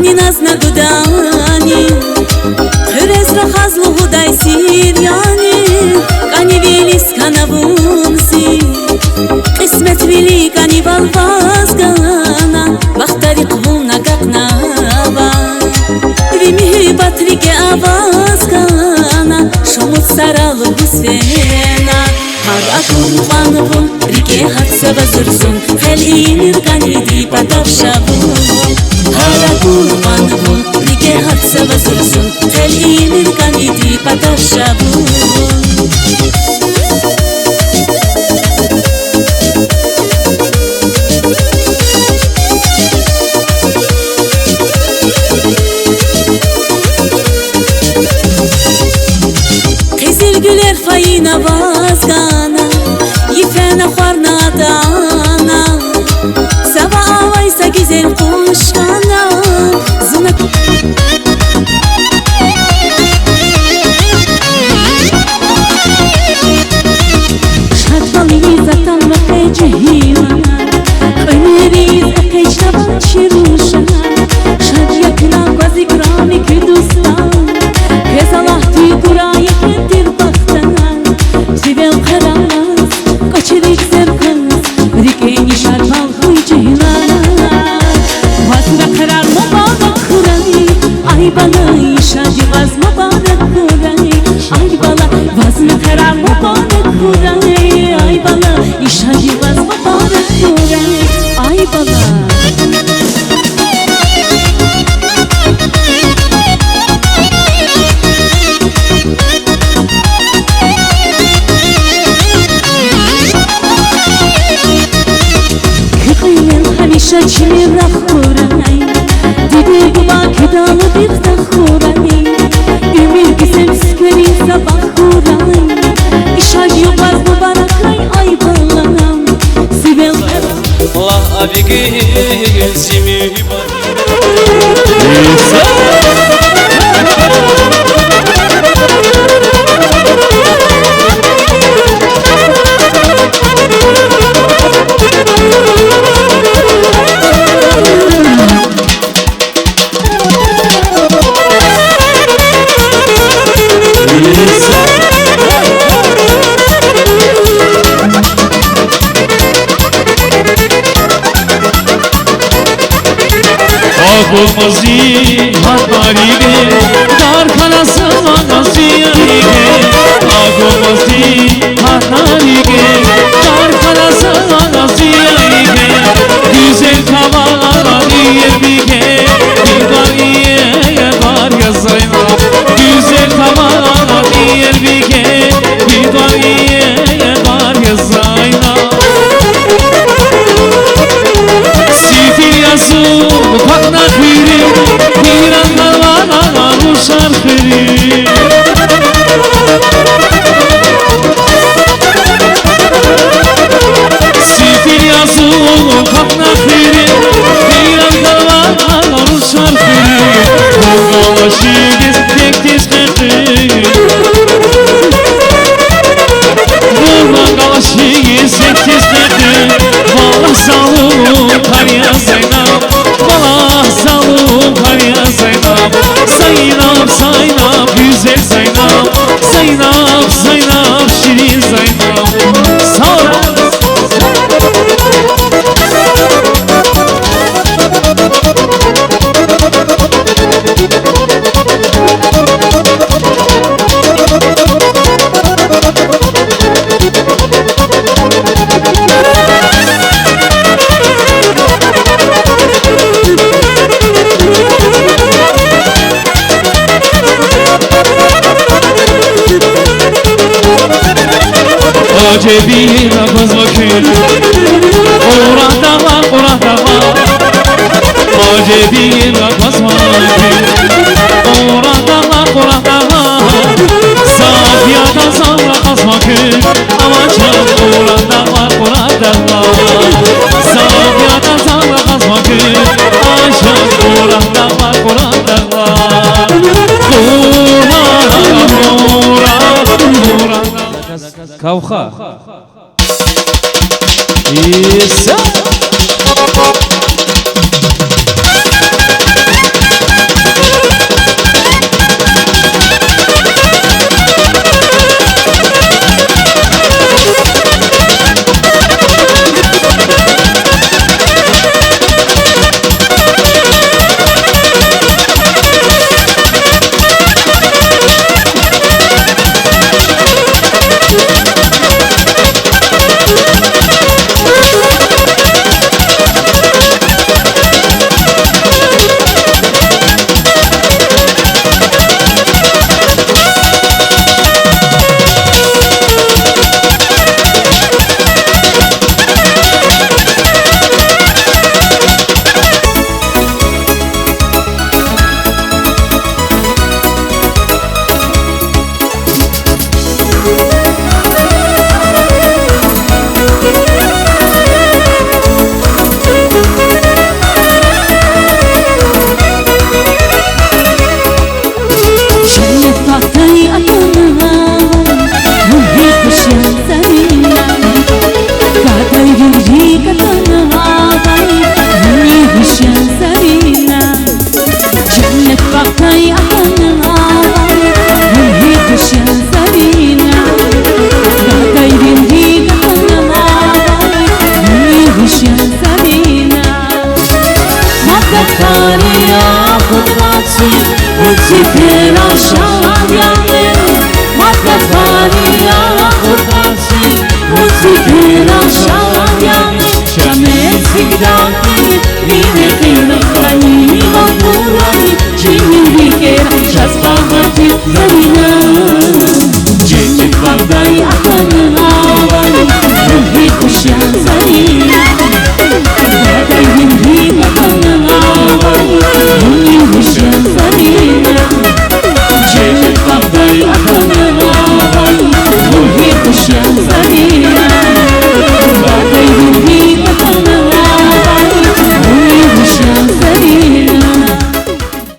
Ani nazna gudani Khrez ra khazlu huday siryani Kani vilis kanavunsi Qismet vili kani valvazgana Bakhtari qvuna gaqnava Vi mihribat rige avazgana Shumut saralı husvena Har akun vanvun rige hatsa vazursun Khel inir kani di patavshavun Har akun vanvun rige hatsa vazursun Khel inir kani di patavshavun Güler fayına vazgana Yifene xwarna dana Sava avaysa güzel kuşkana Zuna Şartvalıyız atanma fecihina Öneriz ateştaban şiruşana Şad yakına gvazi krami kürdustan Kez Allah tüykuraya kendir Zivem karaz, kaçırık zevkaz Rikeni şarpal huycihina Vazra karar mübarek kurani Ay bala işacı vaz mübarek kurani Ay bala vazra karar mübarek kurani Ay bala işacı vaz mübarek kurani Ay bala Şaçını rakhuray Dide guba kedalı bir takhuray Ümür gizem skeri sabah huray İşaj yobaz mübarakay ay ballanam Sivel Allah abi gel simi Olmazı hatlarıyla Dar kanası manasıyla Olmazı hatlarıyla Dar kanası manasıyla Güzel kavana diyemike Bir var iye var yazayla Güzel kavana diyemike Bir var iye var yazayla Sifil yazı Bakna khiri, hiran dalwana rushar khiri. Sifil yazı, bakna khiri, hiran dalwana rushar khiri. Vurgalaşıyız tek tiz khiri. Vurgalaşıyız tek tiz khiri. Vala salu kariya zaynab. Salum kariya Zeynep Zeynep, Zeynep, güzel Zeynep Zeynep, Zeynep, şirin Zeynep Sağ ol Cebi nafız vakit Orada var, orada var Cebi nafız vakit Orada var, orada var Safiyata savra az vakit Ama çal orada var, orada var Safiyata savra az vakit Aşağı orada var, orada var Kavha İsa Muzikera şalayane Matafani ala kurtasi Muzikera şalayane Çamesi gidaki Vine kıyla krayini Vapurani Çimiri kera Şaslamati Zarina